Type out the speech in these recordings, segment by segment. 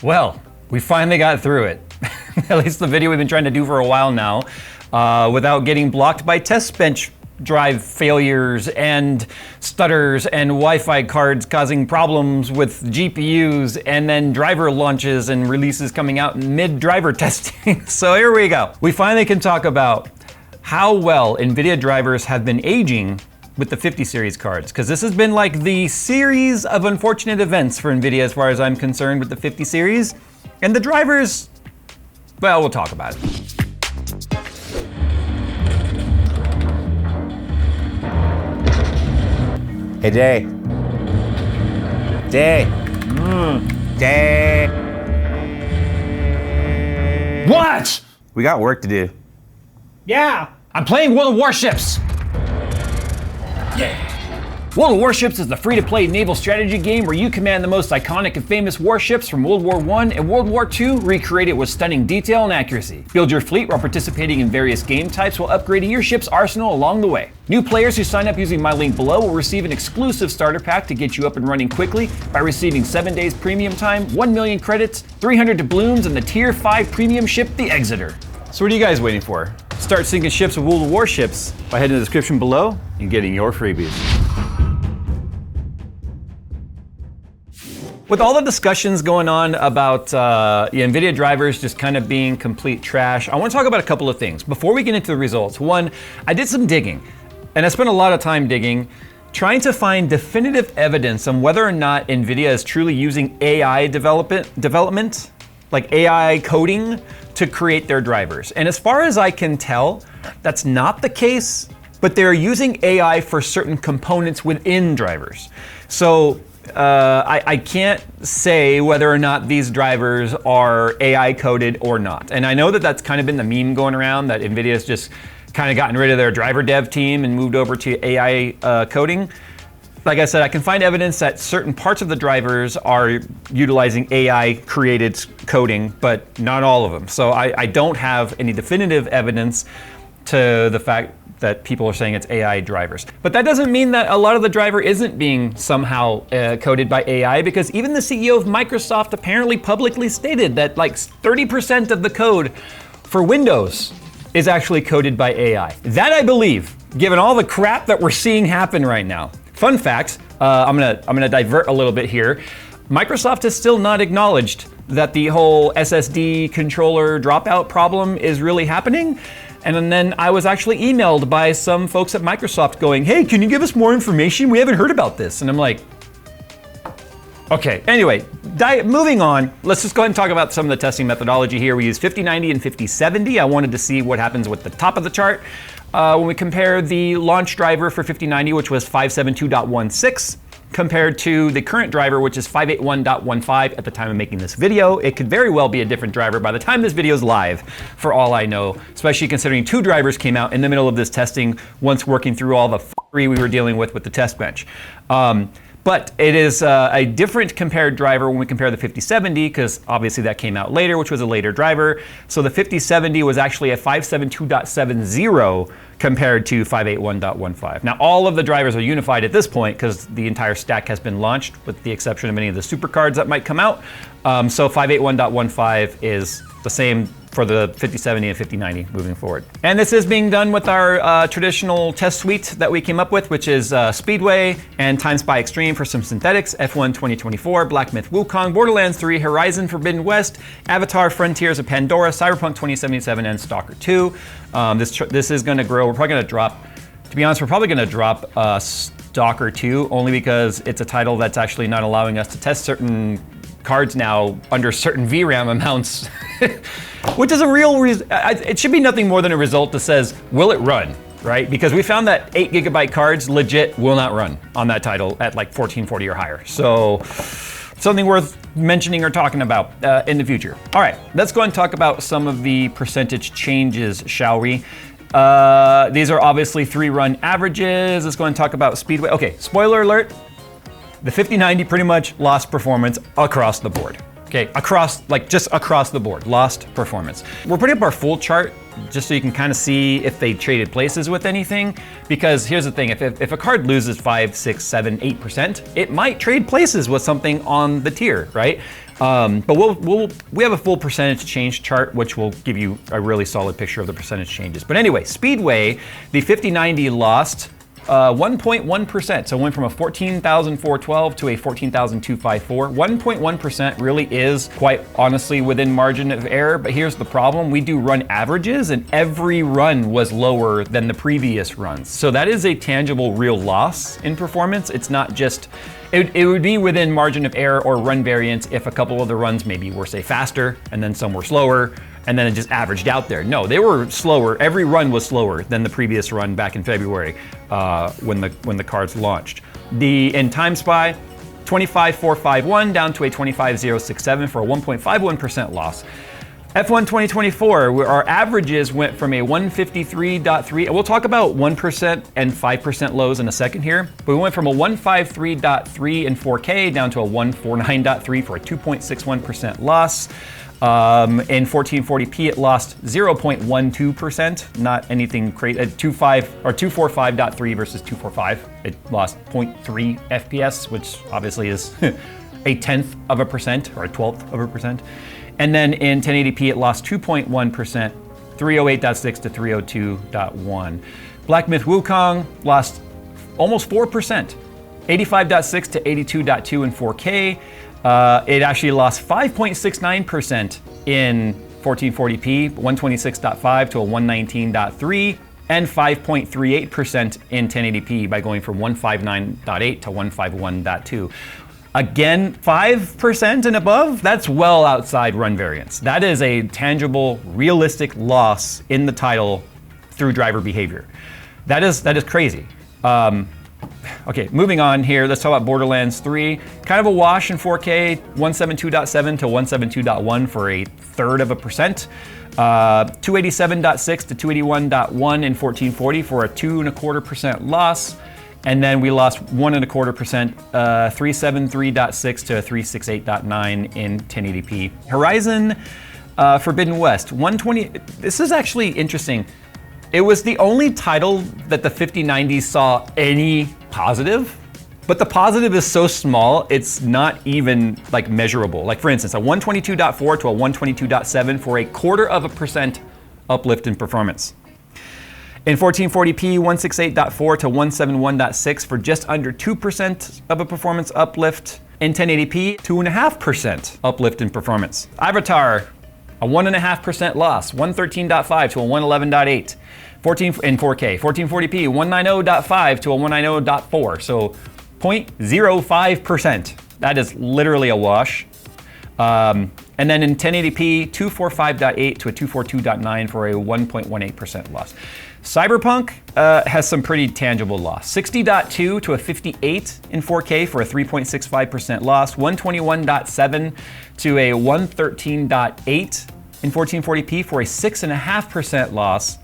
Well, we finally got through it. At least the video we've been trying to do for a while now, without getting blocked by test bench drive failures and stutters and Wi-Fi cards causing problems with GPUs, and then driver launches and releases coming out mid-driver testing. So here we go. We finally can talk about how well NVIDIA drivers have been aging with the 50 series cards, because this has been like the series of unfortunate events for NVIDIA as far as I'm concerned with the 50 series. And the drivers, well, we'll talk about it. Hey, Day. Day. Day. What? We got work to do. Yeah, I'm playing World of Warships. Yeah. World of Warships is the free-to-play naval strategy game where you command the most iconic and famous warships from World War I and World War II, recreated with stunning detail and accuracy. Build your fleet while participating in various game types while upgrading your ship's arsenal along the way. New players who sign up using my link below will receive an exclusive starter pack to get you up and running quickly by receiving 7 days premium time, 1 million credits, 300 doubloons, and the Tier 5 premium ship, the Exeter. So what are you guys waiting for? Start sinking ships with World of Warships by heading to the description below and getting your freebies. With all the discussions going on about NVIDIA drivers just kind of being complete trash, I want to talk about a couple of things. Before we get into the results, one, I did some digging, and I spent a lot of time digging, trying to find definitive evidence on whether or not NVIDIA is truly using AI development, like AI coding, to create their drivers. And as far as I can tell, that's not the case, but they're using AI for certain components within drivers. So I can't say whether or not these drivers are AI coded or not. And I know that that's kind of been the meme going around, that NVIDIA's just kind of gotten rid of their driver dev team and moved over to AI coding. Like I said, I can find evidence that certain parts of the drivers are utilizing AI created coding, but not all of them. So I don't have any definitive evidence to the fact that people are saying it's AI drivers. But that doesn't mean that a lot of the driver isn't being somehow coded by AI, because even the CEO of Microsoft apparently publicly stated that like 30% of the code for Windows is actually coded by AI. That I believe, given all the crap that we're seeing happen right now. Fun fact, I'm gonna divert a little bit here. Microsoft has still not acknowledged that the whole SSD controller dropout problem is really happening. And then I was actually emailed by some folks at Microsoft going, hey, can you give us more information? We haven't heard about this. And I'm like, okay. Anyway, moving on, let's just go ahead and talk about some of the testing methodology here. We use 5090 and 5070. I wanted to see what happens with the top of the chart. When we compare the launch driver for 5090, which was 572.16, compared to the current driver, which is 581.15 at the time of making this video. It could very well be a different driver by the time this video is live, for all I know, especially considering 2 drivers came out in the middle of this testing once working through all the f***ery we were dealing with the test bench. But it is a different compared driver when we compare the 5070, because obviously that came out later, which was a later driver. So the 5070 was actually a 572.70 compared to 581.15. Now all of the drivers are unified at this point because the entire stack has been launched, with the exception of any of the super cards that might come out. So 581.15 is the same for the 5070 and 5090 moving forward. And this is being done with our traditional test suite that we came up with, which is Speedway and Time Spy Extreme for some synthetics, F1 2024, Black Myth Wukong, Borderlands 3, Horizon Forbidden West, Avatar Frontiers of Pandora, Cyberpunk 2077, and Stalker 2. This is gonna grow. We're probably gonna drop, to be honest, we're probably gonna drop Stalker 2, only because it's a title that's actually not allowing us to test certain cards now under certain VRAM amounts, which is a real reason. It should be nothing more than a result that says, will it run, right? Because we found that 8 GB cards legit will not run on that title at like 1440 or higher. So something worth mentioning or talking about in the future. All right, let's go and talk about some of the percentage changes, shall we? These are obviously 3-run averages. Let's go and talk about Speedway. Okay, spoiler alert. The 5090 pretty much lost performance across the board. Okay, just across the board, lost performance. We're putting up our full chart just so you can kind of see if they traded places with anything. Because here's the thing, if a card loses 5, 6, 7, 8%, it might trade places with something on the tier, right? But we have a full percentage change chart, which will give you a really solid picture of the percentage changes. But anyway, Speedway, the 5090 lost 1.1%. So it went from a 14,412 to a 14,254. 1.1% really is quite honestly within margin of error, but here's the problem. We do run averages and every run was lower than the previous runs. So that is a tangible real loss in performance. It's not just, it would be within margin of error or run variance if a couple of the runs maybe were say faster and then some were slower, and then it just averaged out there. No, they were slower. Every run was slower than the previous run back in February when the cards launched. In Time Spy, 25,451 down to a 25,067 for a 1.51% loss. F1 2024, where our averages went from a 153.3, and we'll talk about 1% and 5% lows in a second here, but we went from a 153.3 in 4K down to a 149.3 for a 2.61% loss. In 1440p, it lost 0.12%, not anything crazy. 245.3 versus 245. It lost 0.3 FPS, which obviously is a 10th of a percent or a 12th of a percent. And then in 1080p, it lost 2.1%, 308.6 to 302.1. Black Myth Wukong lost almost 4%, 85.6 to 82.2 in 4K. It actually lost 5.69% in 1440p, 126.5 to a 119.3, and 5.38% in 1080p by going from 159.8 to 151.2. Again, 5% and above, that's well outside run variance. That is a tangible, realistic loss in the title through driver behavior. That is crazy. Okay, moving on here, let's talk about Borderlands 3. Kind of a wash in 4K, 172.7 to 172.1 for a third of a percent. 287.6 to 281.1 in 1440 for a 2.25% loss. And then we lost 1.25%, 373.6 to 368.9 in 1080p. Horizon Forbidden West, 120. This is actually interesting. It was the only title that the 5090 saw any positive, but the positive is so small, it's not even like measurable. Like for instance, a 122.4 to a 122.7 for a 0.25% uplift in performance. In 1440p, 168.4 to 171.6 for just under 2% of a performance uplift. In 1080p, 2.5% uplift in performance. Avatar, a 1.5% loss, 113.5 to a 111.8. In 4K, 1440p, 190.5 to a 190.4, so 0.05%. That is literally a wash. And then in 1080p, 245.8 to a 242.9 for a 1.18% loss. Cyberpunk has some pretty tangible loss. 60.2 to a 58 in 4K for a 3.65% loss. 121.7 to a 113.8 in 1440p for a 6.5% loss.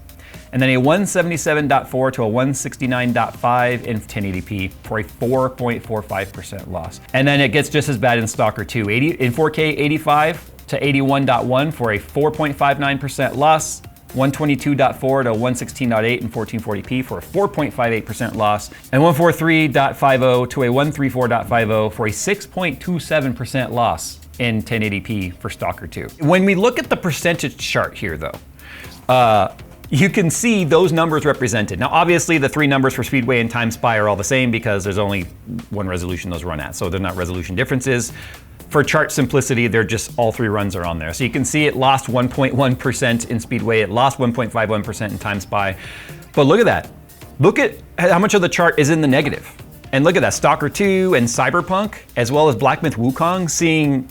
And then a 177.4 to a 169.5 in 1080p for a 4.45% loss. And then it gets just as bad in Stalker 2. In 4K, 85 to 81.1 for a 4.59% loss. 122.4 to 116.8 in 1440p for a 4.58% loss, and 143.50 to a 134.50 for a 6.27% loss in 1080p for Stalker 2. When we look at the percentage chart here though, you can see those numbers represented. Now obviously the three numbers for Speedway and Time Spy are all the same because there's only one resolution those run at, so they're not resolution differences. For chart simplicity, they're just all three runs are on there. So you can see it lost 1.1% in Speedway, it lost 1.51% in Time Spy. But look at that. Look at how much of the chart is in the negative. And look at that, Stalker 2 and Cyberpunk, as well as Black Myth Wukong, seeing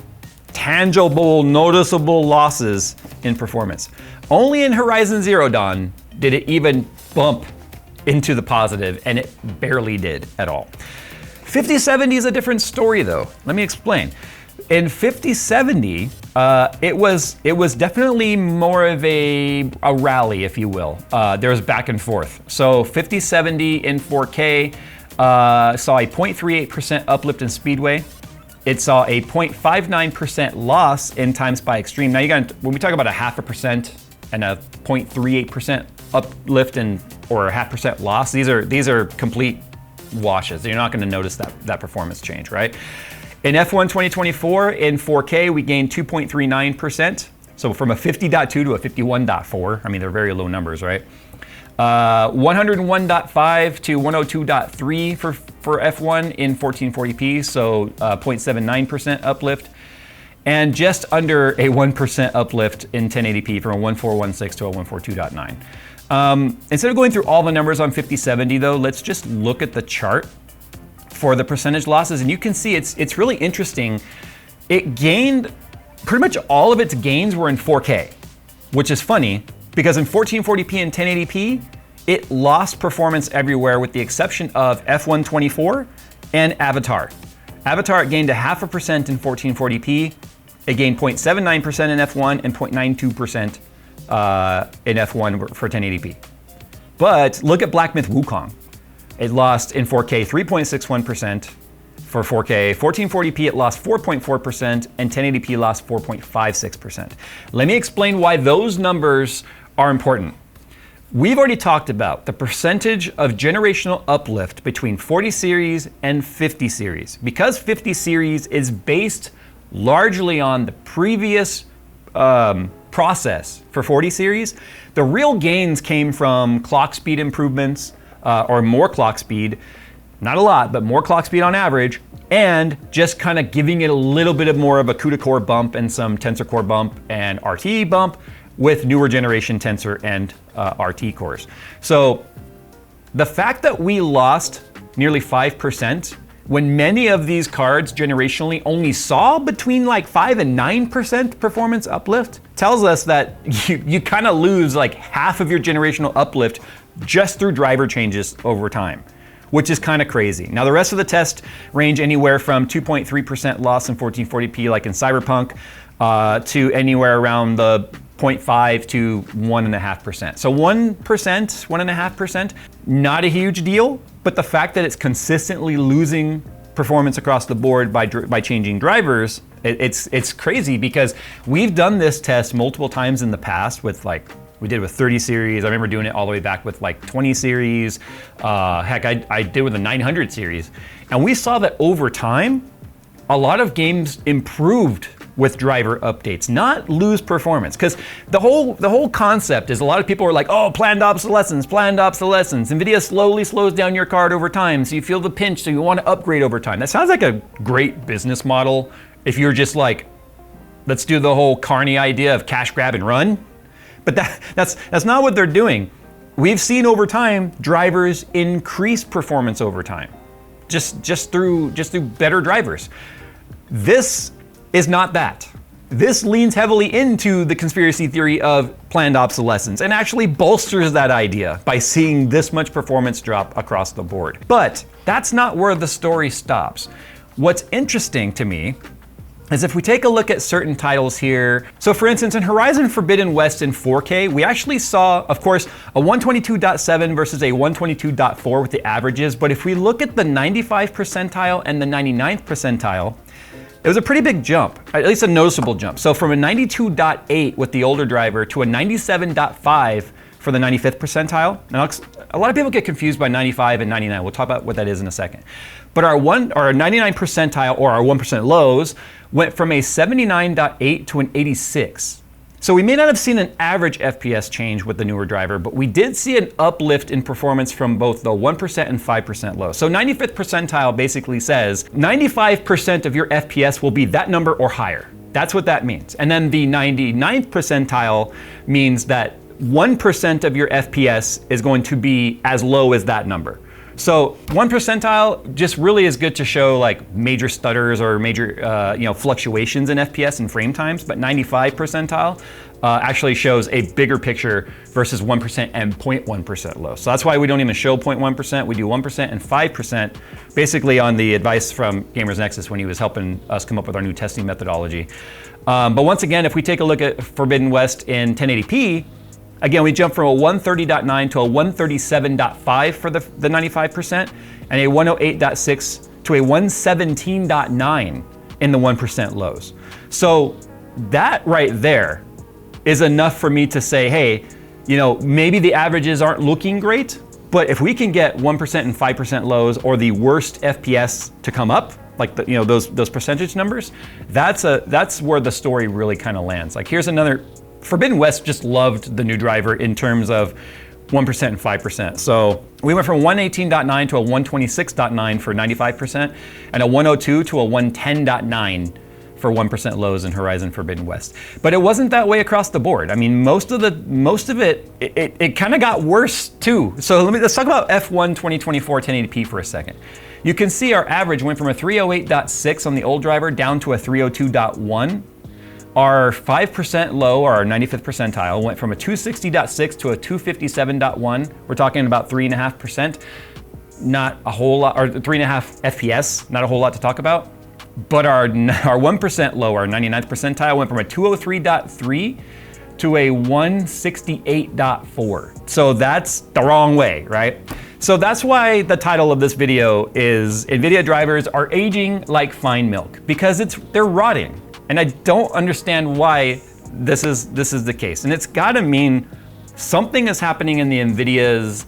tangible, noticeable losses in performance. Only in Horizon Zero Dawn did it even bump into the positive, and it barely did at all. 5070 is a different story though. Let me explain. In 5070, it was definitely more of a rally, if you will. There was back and forth. So 5070 in 4K saw a 0.38% uplift in Speedway. It saw a 0.59% loss in Time Spy Extreme. Now when we talk about a 0.5% and a 0.38% uplift or a 0.5% loss, these are complete washes. You're not going to notice that performance change, right? In F1 2024, in 4K, we gained 2.39%. So from a 50.2 to a 51.4. I mean, they're very low numbers, right? 101.5 to 102.3 for F1 in 1440p, so 0.79% uplift. And just under a 1% uplift in 1080p from a 1416 to a 142.9. Instead of going through all the numbers on 5070 though, let's just look at the chart for the percentage losses, and you can see it's really interesting. It gained, pretty much all of its gains were in 4K, which is funny because in 1440p and 1080p, it lost performance everywhere with the exception of F1 24 and Avatar. Avatar, it gained 0.5% in 1440p, it gained 0.79% in F1 and 0.92% in F1 for 1080p. But look at Black Myth Wukong. It lost in 4K 3.61% for 4K. 1440p it lost 4.4% and 1080p lost 4.56%. Let me explain why those numbers are important. We've already talked about the percentage of generational uplift between 40 series and 50 series. Because 50 series is based largely on the previous process for 40 series, the real gains came from clock speed improvements, or more clock speed, not a lot, but more clock speed on average, and just kind of giving it a little bit of more of a CUDA core bump and some tensor core bump and RT bump with newer generation tensor and RT cores. So the fact that we lost nearly 5% when many of these cards generationally only saw between like 5 and 9% performance uplift tells us that you kind of lose like half of your generational uplift just through driver changes over time, which is kind of crazy. Now the rest of the test range anywhere from 2.3% loss in 1440p like in Cyberpunk to anywhere around the 0.5 to 1.5%. So 1%, 1.5%, not a huge deal, but the fact that it's consistently losing performance across the board by changing drivers, it's crazy because we've done this test multiple times in the past with like, we did with 30 series. I remember doing it all the way back with like 20 series. Heck, I did with a 900 series. And we saw that over time, a lot of games improved with driver updates, not lose performance. Because the whole concept is a lot of people are like, oh, planned obsolescence, planned obsolescence. NVIDIA slowly slows down your card over time, so you feel the pinch, so you want to upgrade over time. That sounds like a great business model if you're just like, let's do the whole Carney idea of cash grab and run. But that's not what they're doing. We've seen over time drivers increase performance over time, just through better drivers. This is not that. This leans heavily into the conspiracy theory of planned obsolescence and actually bolsters that idea by seeing this much performance drop across the board. But that's not where the story stops. What's interesting to me is if we take a look at certain titles here. So for instance, in Horizon Forbidden West in 4K, we actually saw, of course, a 122.7 versus a 122.4 with the averages. But if we look at the 95th percentile and the 99th percentile, it was a pretty big jump, at least a noticeable jump. So from a 92.8 with the older driver to a 97.5 for the 95th percentile. Now, a lot of people get confused by 95 and 99. We'll talk about what that is in a second. But our 99 percentile, or our 1% lows, went from a 79.8 to an 86. So we may not have seen an average FPS change with the newer driver, but we did see an uplift in performance from both the 1% and 5% low. So 95th percentile basically says 95% of your FPS will be that number or higher. That's what that means. And then the 99th percentile means that 1% of your FPS is going to be as low as that number. So 1 percentile just really is good to show like major stutters or major fluctuations in FPS and frame times, but 95 percentile actually shows a bigger picture versus 1% and 0.1% low. So that's why we don't even show 0.1%, we do 1% and 5%, basically on the advice from Gamers Nexus when he was helping us come up with our new testing methodology. But once again, if we take a look at Forbidden West in 1080p, again, we jumped from a 130.9 to a 137.5 for the 95% and a 108.6 to a 117.9 in the 1% lows. So that right there is enough for me to say, hey, maybe the averages aren't looking great, but if we can get 1% and 5% lows or the worst FPS to come up, like those percentage numbers, that's where the story really kind of lands. Like here's another, Forbidden West just loved the new driver in terms of 1% and 5%. So we went from 118.9 to a 126.9 for 95%, and a 102 to a 110.9 for 1% lows in Horizon Forbidden West. But it wasn't that way across the board. I mean, most of it kind of got worse too. So let's talk about F1 2024 1080p for a second. You can see our average went from a 308.6 on the old driver down to a 302.1. Our 5% low, or our 95th percentile, went from a 260.6 to a 257.1. We're talking about 3.5%. Not a whole lot, or 3.5 FPS, not a whole lot to talk about. But our 1% low, our 99th percentile, went from a 203.3 to a 168.4. So that's the wrong way, right? So that's why the title of this video is NVIDIA drivers are aging like fine milk, because they're rotting. And I don't understand why this is the case. And it's gotta mean something is happening in the NVIDIA's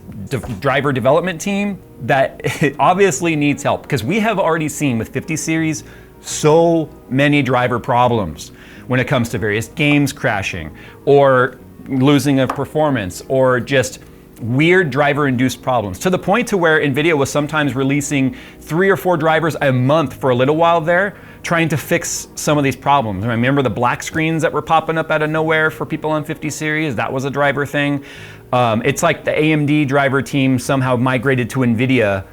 driver development team that it obviously needs help, because we have already seen with 50 series so many driver problems when it comes to various games crashing or losing of performance or just weird driver-induced problems, to the point to where NVIDIA was sometimes releasing 3 or 4 drivers a month for a little while there, trying to fix some of these problems. I remember the black screens that were popping up out of nowhere for people on 50 series. That was a driver thing. It's like the AMD driver team somehow migrated to NVIDIA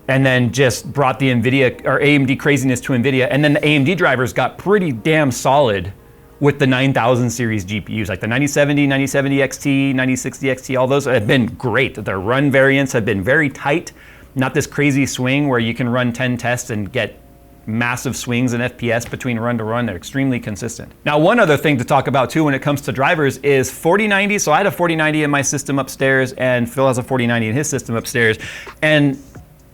and then just brought the NVIDIA or AMD craziness to NVIDIA. And then the AMD drivers got pretty damn solid with the 9000 series GPUs, like the 9070, 9070 XT, 9060 XT, all those have been great. Their run variants have been very tight, not this crazy swing where you can run 10 tests and get massive swings in FPS between run to run. They're extremely consistent. Now, one other thing to talk about too when it comes to drivers is 4090. So I had a 4090 in my system upstairs, and Phil has a 4090 in his system upstairs, and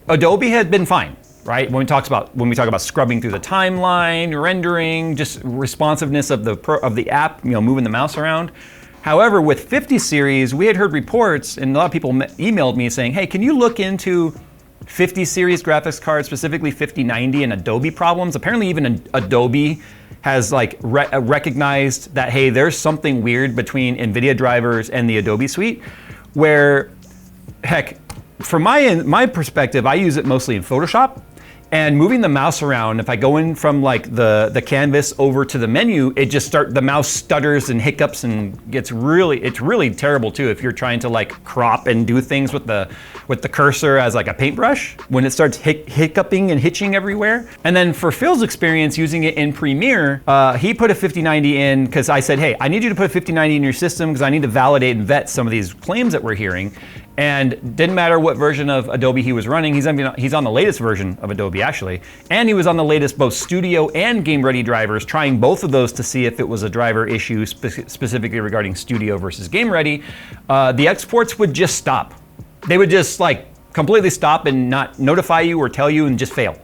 Adobe had been fine, right? When we talk about scrubbing through the timeline, rendering, just responsiveness of the app, moving the mouse around. However, with 50 series, we had heard reports, and a lot of people emailed me saying, hey, can you look into 50 series graphics cards, specifically 5090 and Adobe problems? Apparently even Adobe has recognized that, hey, there's something weird between NVIDIA drivers and the Adobe suite, where, heck, from my perspective, I use it mostly in Photoshop. And moving the mouse around, if I go in from like the canvas over to the menu, the mouse stutters and hiccups and it's really terrible too if you're trying to like crop and do things with the cursor as like a paintbrush, when it starts hiccuping and hitching everywhere. And then for Phil's experience using it in Premiere, he put a 5090 in because I said, hey, I need you to put a 5090 in your system because I need to validate and vet some of these claims that we're hearing. And didn't matter what version of Adobe he was running, he's on the latest version of Adobe actually, and he was on the latest both Studio and Game Ready drivers, trying both of those to see if it was a driver issue specifically regarding Studio versus Game Ready. The exports would just stop. They would just like completely stop and not notify you or tell you and just fail.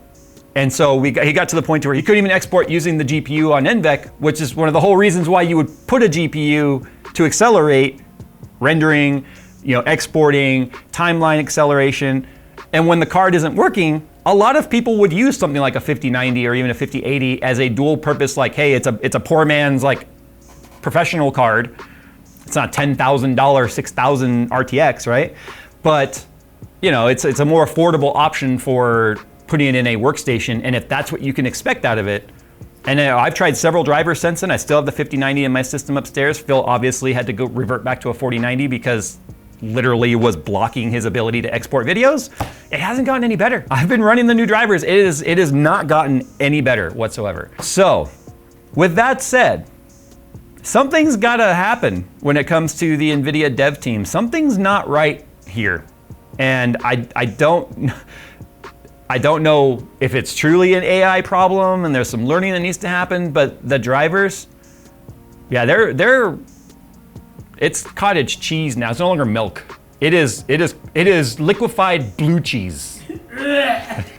And so he got to the point where he couldn't even export using the GPU on NVEC, which is one of the whole reasons why you would put a GPU to accelerate rendering, exporting, timeline acceleration. And when the card isn't working, a lot of people would use something like a 5090 or even a 5080 as a dual purpose, like, hey, it's a poor man's like professional card. It's not $10,000, 6,000 RTX, right? But it's a more affordable option for putting it in a workstation. And if that's what you can expect out of it, and I've tried several drivers since then. I still have the 5090 in my system upstairs. Phil obviously had to go revert back to a 4090 because literally was blocking his ability to export videos. It hasn't gotten any better. I've been running the new drivers. It has not gotten any better whatsoever. So with that said, something's gotta happen when it comes to the NVIDIA dev team. Something's not right here. And I don't know if it's truly an AI problem and there's some learning that needs to happen, but the drivers, yeah, it's cottage cheese now. It's no longer milk. It is liquefied blue cheese.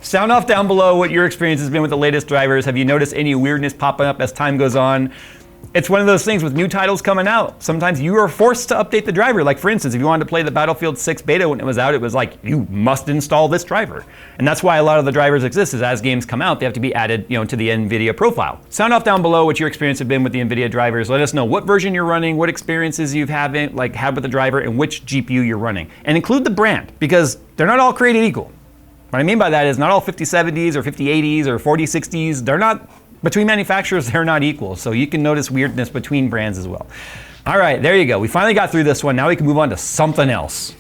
Sound off down below what your experience has been with the latest drivers. Have you noticed any weirdness popping up as time goes on? It's one of those things with new titles coming out. Sometimes you are forced to update the driver. Like for instance, if you wanted to play the Battlefield 6 beta when it was out, it was like, you must install this driver. And that's why a lot of the drivers exist, is as games come out, they have to be added, to the NVIDIA profile. Sound off down below what your experience has been with the NVIDIA drivers. Let us know what version you're running, what experiences you've had with the driver, and which GPU you're running. And include the brand, because they're not all created equal. What I mean by that is not all 5070s or 5080s or 4060s, they're not, between manufacturers, they're not equal. So you can notice weirdness between brands as well. All right, there you go. We finally got through this one. Now we can move on to something else.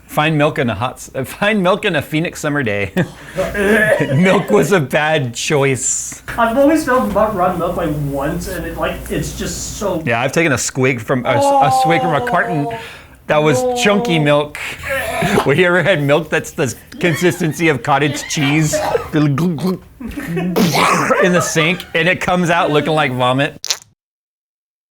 Find milk in a Phoenix summer day. Milk was a bad choice. I've always felt about raw milk like once, and it's just so. Yeah, I've taken a swig from a swig from a carton that was chunky milk. Have you ever had milk that's the consistency of cottage cheese in the sink, and it comes out looking like vomit?